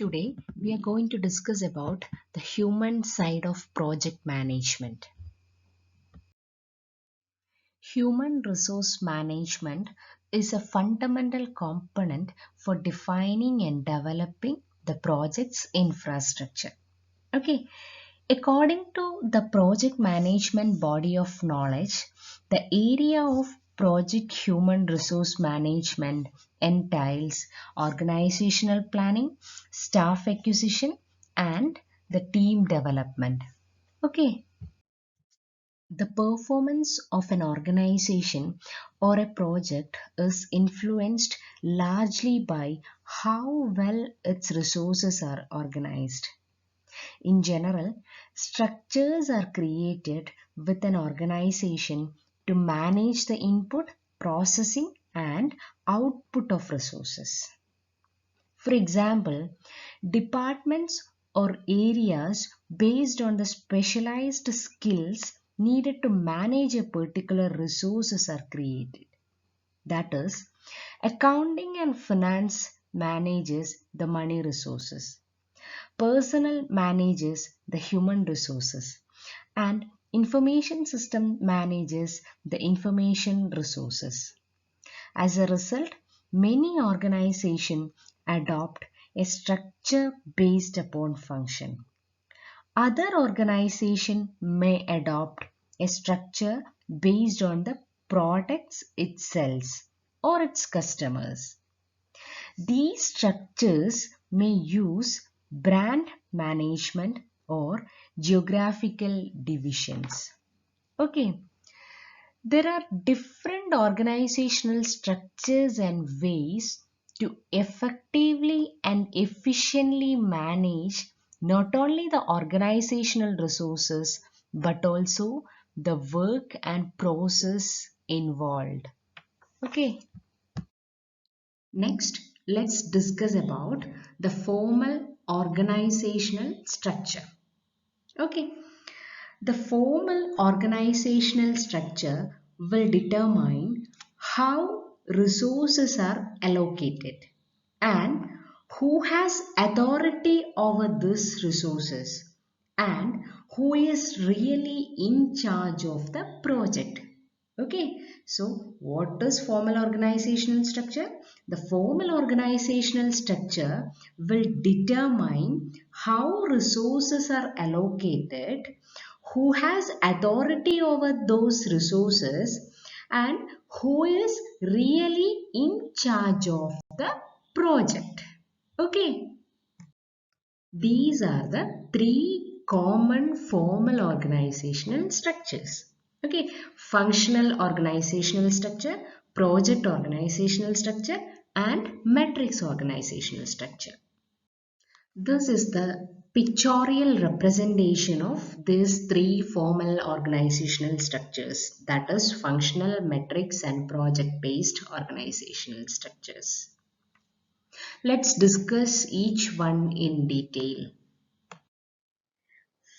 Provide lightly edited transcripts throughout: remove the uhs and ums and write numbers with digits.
Today, we are going to discuss about the human side of project management. Human resource management is a fundamental component for defining and developing the project's infrastructure. Okay, according to the project management body of knowledge, the area of project human resource management entails organizational planning, staff acquisition, and the team development. Okay, the performance of an organization or a project is influenced largely by how well its resources are organized. In general, structures are created with an organization to manage the input, processing, and output of resources. For example, departments or areas based on the specialized skills needed to manage a particular resources are created. That is, accounting and finance manages the money resources. Personnel manages the human resources and information system manages the information resources. As a result, many organizations adopt a structure based upon function. Other organizations may adopt a structure based on the products it sells or its customers. These structures may use brand management or geographical divisions. Okay, there are different organizational structures and ways to effectively and efficiently manage not only the organizational resources but also the work and process involved. Okay. Next, let's discuss about the formal organizational structure. Okay, the formal organizational structure will determine how resources are allocated and who has authority over these resources and who is really in charge of the project. Okay, so what is formal organizational structure? The formal organizational structure will determine how resources are allocated, who has authority over those resources, and who is really in charge of the project. Okay, these are the three common formal organizational structures. Okay, functional organizational structure, project organizational structure, and matrix organizational structure. This is the pictorial representation of these three formal organizational structures, that is functional, matrix, and project based organizational structures. Let's discuss each one in detail.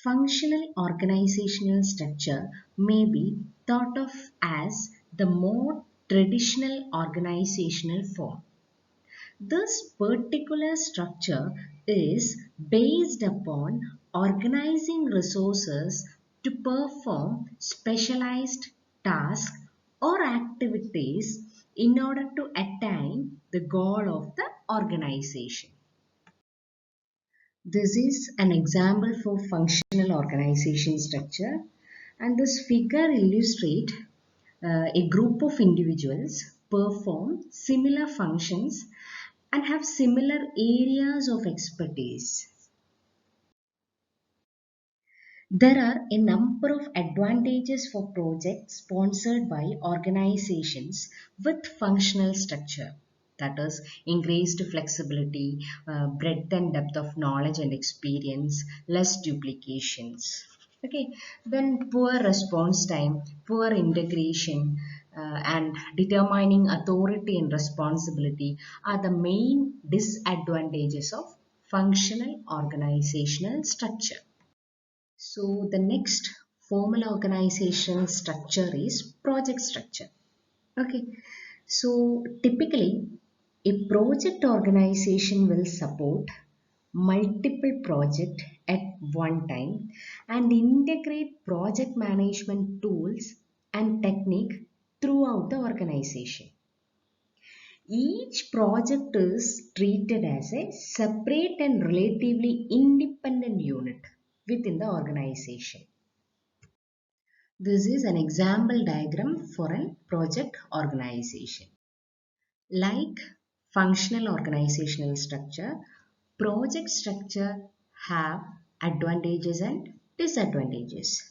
Functional organizational structure may be thought of as the more traditional organizational form. This particular structure is based upon organizing resources to perform specialized tasks or activities in order to attain the goal of the organization. This is an example for functional organization structure, and this figure illustrates a group of individuals perform similar functions and have similar areas of expertise. There are a number of advantages for projects sponsored by organizations with functional structure. That is, increased flexibility, breadth and depth of knowledge and experience, less duplications. Okay, then poor response time, poor integration, and determining authority and responsibility are the main disadvantages of functional organizational structure. So the next formal organization structure is project structure. Okay, so typically a project organization will support multiple projects at one time and integrate project management tools and technique throughout the organization. Each project is treated as a separate and relatively independent unit within the organization. This is an example diagram for a project organization. Like functional organizational structure, project structure have advantages and disadvantages.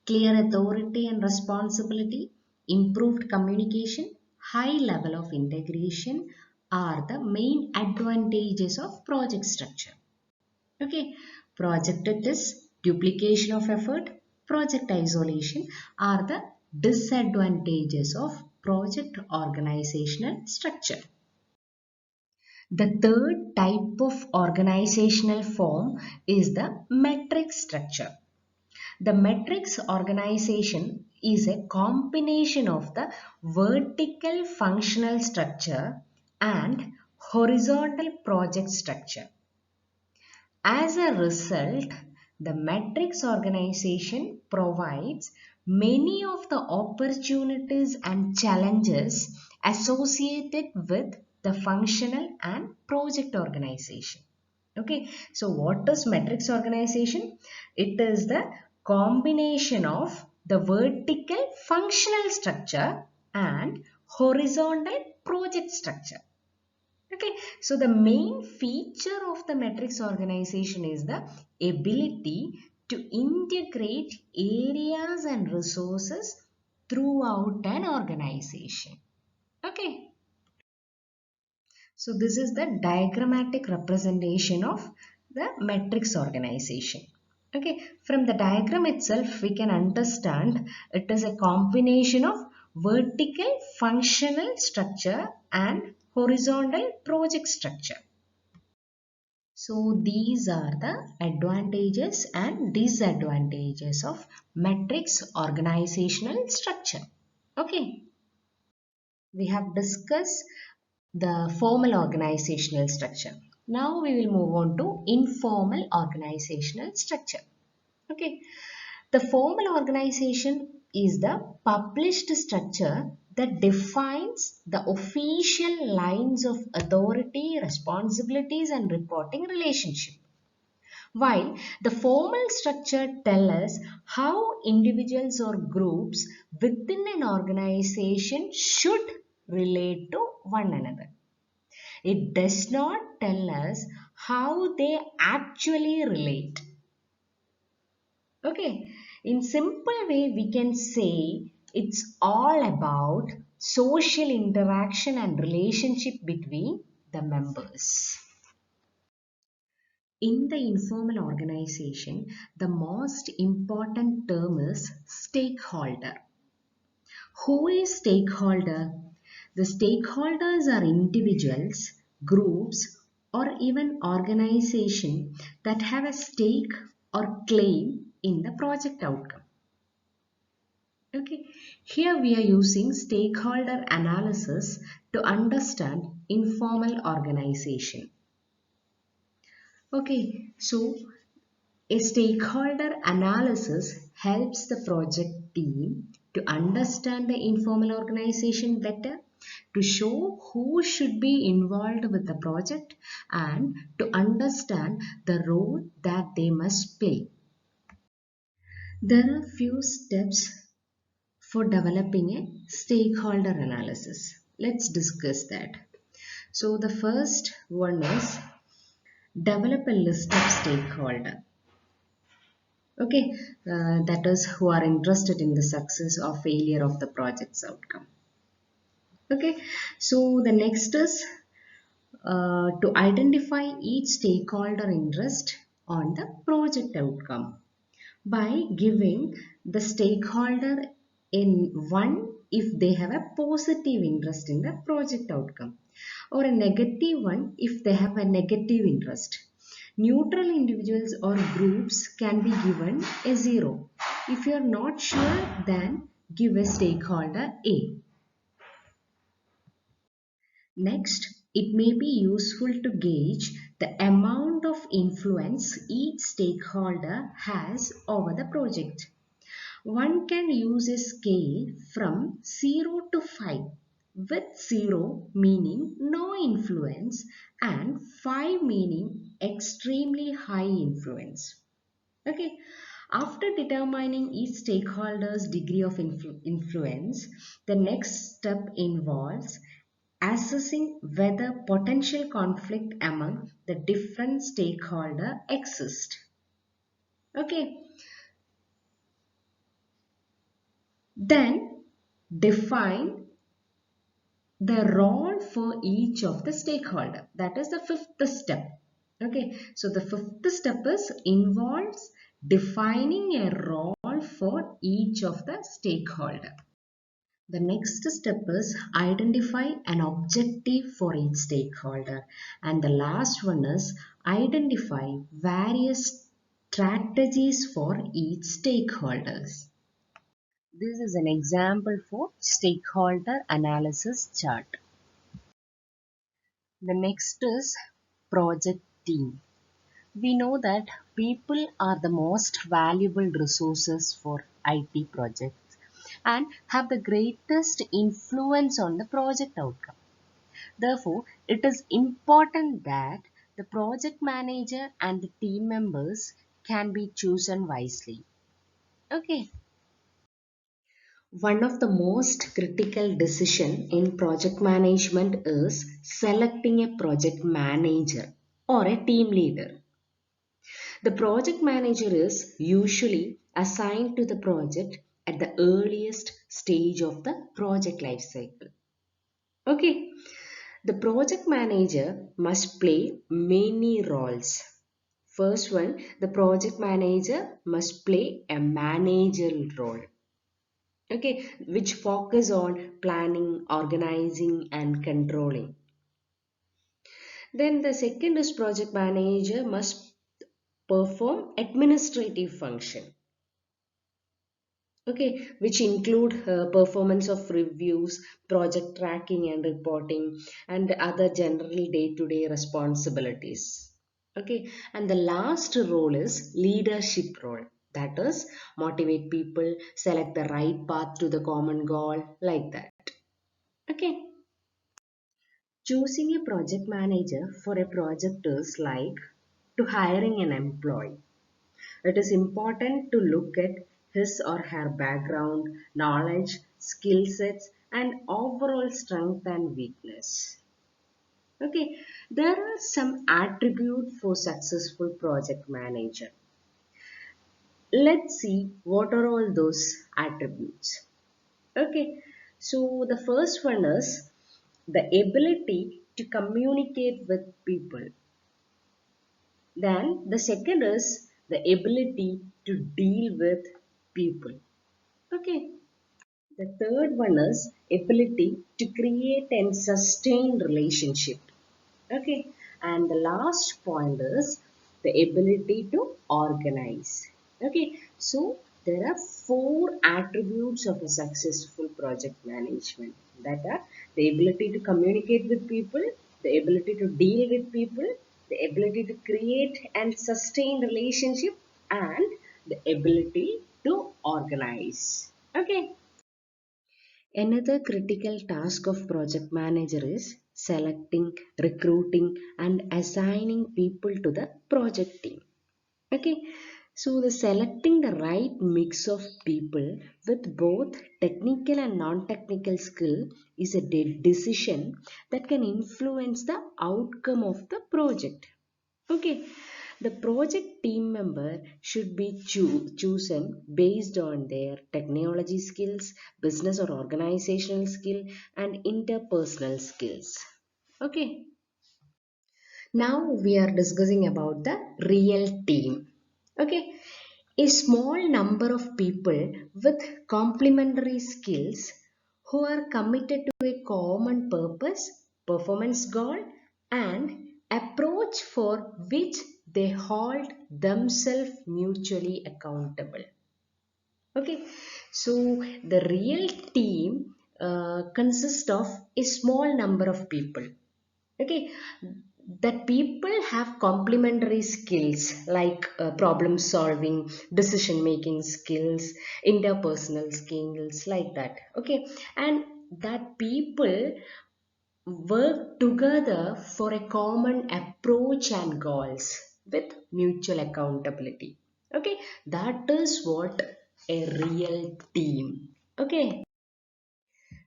Clear authority and responsibility, improved communication, high level of integration are the main advantages of project structure. Okay, project is duplication of effort, project isolation are the disadvantages of project organizational structure. The third type of organizational form is the matrix structure. The matrix organization is a combination of the vertical functional structure and horizontal project structure. As a result, the matrix organization provides many of the opportunities and challenges associated with the functional and project organization. Okay, so what is matrix organization? It is the combination of the vertical functional structure and horizontal project structure. Okay, so the main feature of the matrix organization is the ability to integrate areas and resources throughout an organization. Okay, so this is the diagrammatic representation of the matrix organization. Okay, from the diagram itself we can understand it is a combination of vertical functional structure and horizontal project structure. So these are the advantages and disadvantages of matrix organizational structure. Okay, we have discussed the formal organizational structure. Now we will move on to informal organizational structure. Okay, the formal organization is the published structure that defines the official lines of authority, responsibilities and reporting relationship. While the formal structure tells us how individuals or groups within an organization should relate to one another. It does not tell us how they actually relate. Okay, in simple way we can say it's all about social interaction and relationship between the members. In the informal organization, the most important term is stakeholder. Who is stakeholder? The stakeholders are individuals, groups, or even organization that have a stake or claim in the project outcome. Okay, here we are using stakeholder analysis to understand informal organization. Okay, so a stakeholder analysis helps the project team to understand the informal organization better, to show who should be involved with the project, and to understand the role that they must play. There are few steps for developing a stakeholder analysis. Let's discuss that. So the first one is develop a list of stakeholder. Okay, that is who are interested in the success or failure of the project's outcome. Okay, so the next is to identify each stakeholder interest on the project outcome by giving the stakeholder in one if they have a positive interest in the project outcome or a negative one if they have a negative interest. Neutral individuals or groups can be given a 0. If you are not sure, then give a stakeholder A. Next, it may be useful to gauge the amount of influence each stakeholder has over the project. One can use a scale from 0 to 5, with 0 meaning no influence and 5 meaning extremely high influence. Okay, after determining each stakeholder's degree of influence, the next step involves assessing whether potential conflict among the different stakeholder exist. Okay, then define the role for each of the stakeholder. That is the fifth step. Okay, so the fifth step is involves defining a role for each of the stakeholder. The next step is identify an objective for each stakeholder, and the last one is identify various strategies for each stakeholders. This is an example for stakeholder analysis chart. The next is project team. We know that people are the most valuable resources for IT projects and have the greatest influence on the project outcome. Therefore, it is important that the project manager and the team members can be chosen wisely. Okay. One of the most critical decision in project management is selecting a project manager or a team leader. The project manager is usually assigned to the project at the earliest stage of the project life cycle. Okay, the project manager must play many roles. First one, the project manager must play a managerial role. Okay, which focus on planning, organizing, and controlling. Then the second is project manager must perform administrative function. Okay, which include performance of reviews, project tracking and reporting, and other general day-to-day responsibilities. Okay, and the last role is leadership role. That is, motivate people, select the right path to the common goal, like that. Okay, choosing a project manager for a project is like to hiring an employee. It is important to look at his or her background, knowledge, skill sets, and overall strength and weakness. Okay, there are some attributes for successful project manager. Let's see what are all those attributes. Okay, so the first one is the ability to communicate with people. Then the second is the ability to deal with people. Okay. The third one is ability to create and sustain relationship. Okay. And the last point is the ability to organize. Okay. So there are four attributes of a successful project management, that are the ability to communicate with people, the ability to deal with people, the ability to create and sustain relationship, and the ability to organize. Okay. Another critical task of project manager is selecting, recruiting, and assigning people to the project team. Okay, so the selecting the right mix of people with both technical and non-technical skill is a decision that can influence the outcome of the project. Okay, the project team member should be chosen based on their technology skills, business or organizational skill, and interpersonal skills. Okay, now we are discussing about the real team. Okay, a small number of people with complementary skills who are committed to a common purpose, performance goal, and approach for which they hold themselves mutually accountable. Okay, so the real team consists of a small number of people. Okay, that people have complementary skills like problem solving, decision making skills, interpersonal skills, like that. Okay, and that people work together for a common approach and goals with mutual accountability. Okay, that is what a real team. Okay,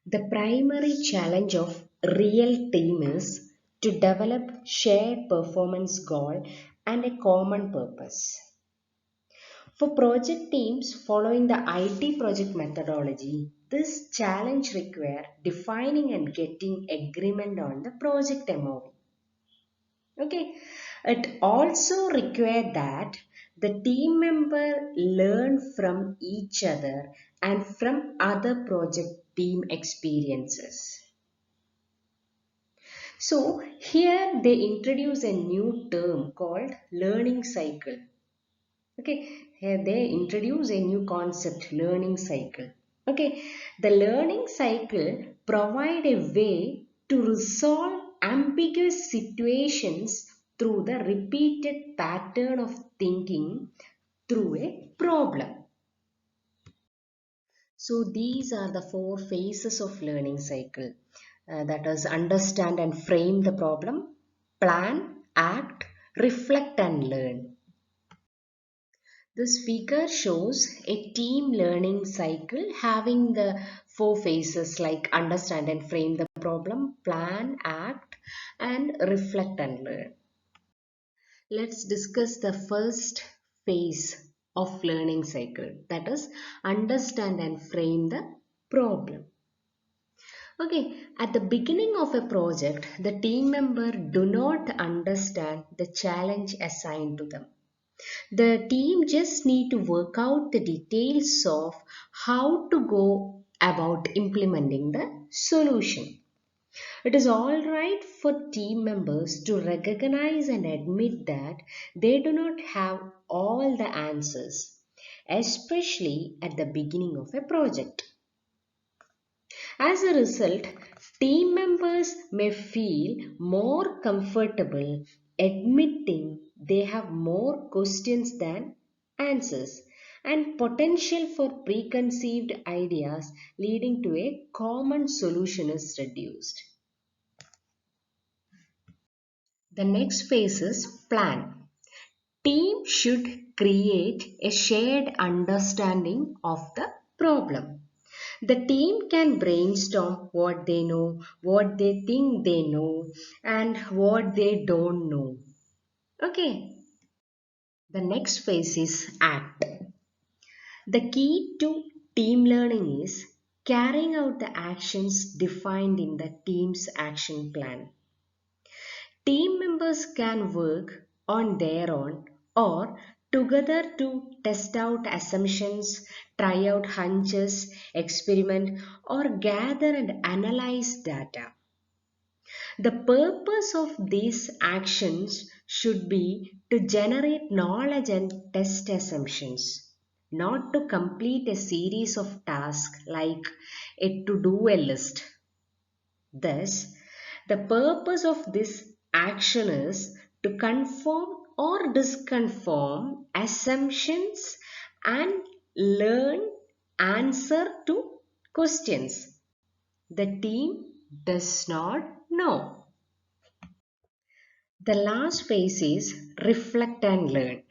the primary challenge of real team is to develop shared performance goal and a common purpose. For project teams following the IT project methodology, this challenge requires defining and getting agreement on the project MOV. Okay, it also requires that the team member learn from each other and from other project team experiences. So here they introduce a new term called learning cycle. Okay, here they introduce a new concept, learning cycle. Okay, the learning cycle provide a way to resolve ambiguous situations through the repeated pattern of thinking through a problem. So these are the four phases of learning cycle. That is understand and frame the problem, plan, act, reflect and learn. This figure shows a team learning cycle having the four phases like understand and frame the problem, plan, act, and reflect and learn. Let's discuss the first phase of learning cycle, that is understand and frame the problem. Okay, at the beginning of a project, the team member do not understand the challenge assigned to them. The team just need to work out the details of how to go about implementing the solution. It is alright for team members to recognize and admit that they do not have all the answers, especially at the beginning of a project. As a result, team members may feel more comfortable admitting they have more questions than answers and potential for preconceived ideas leading to a common solution is reduced. The next phase is plan. Team should create a shared understanding of the problem. The team can brainstorm what they know, what they think they know, and what they don't know. Okay, the next phase is act. The key to team learning is carrying out the actions defined in the team's action plan. Team members can work on their own or together to test out assumptions, try out hunches, experiment, or gather and analyze data. The purpose of these actions should be to generate knowledge and test assumptions, not to complete a series of tasks like a to do a list. Thus, the purpose of this action is to confirm or disconfirm assumptions and learn answer to questions the team does not know. The last phase is reflect and learn.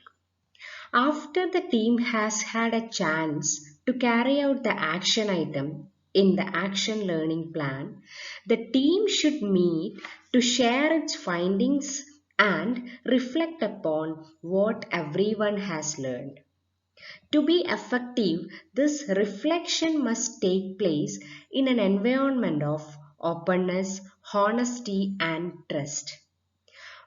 After the team has had a chance to carry out the action item in the action learning plan, the team should meet to share its findings and reflect upon what everyone has learned. To be effective, this reflection must take place in an environment of openness, honesty, and trust.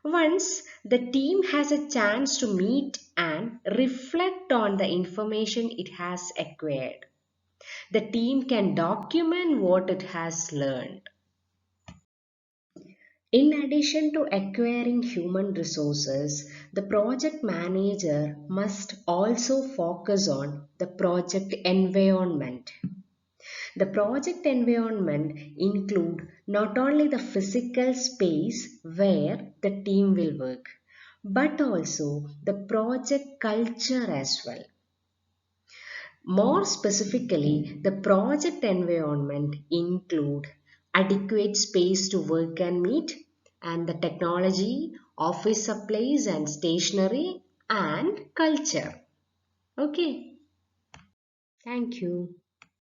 Once the team has a chance to meet and reflect on the information it has acquired, the team can document what it has learned. In addition to acquiring human resources, the project manager must also focus on the project environment. The project environment include not only the physical space where the team will work, but also the project culture as well. More specifically, the project environment include adequate space to work and meet, and the technology, office supplies and stationery, and culture. Okay, thank you.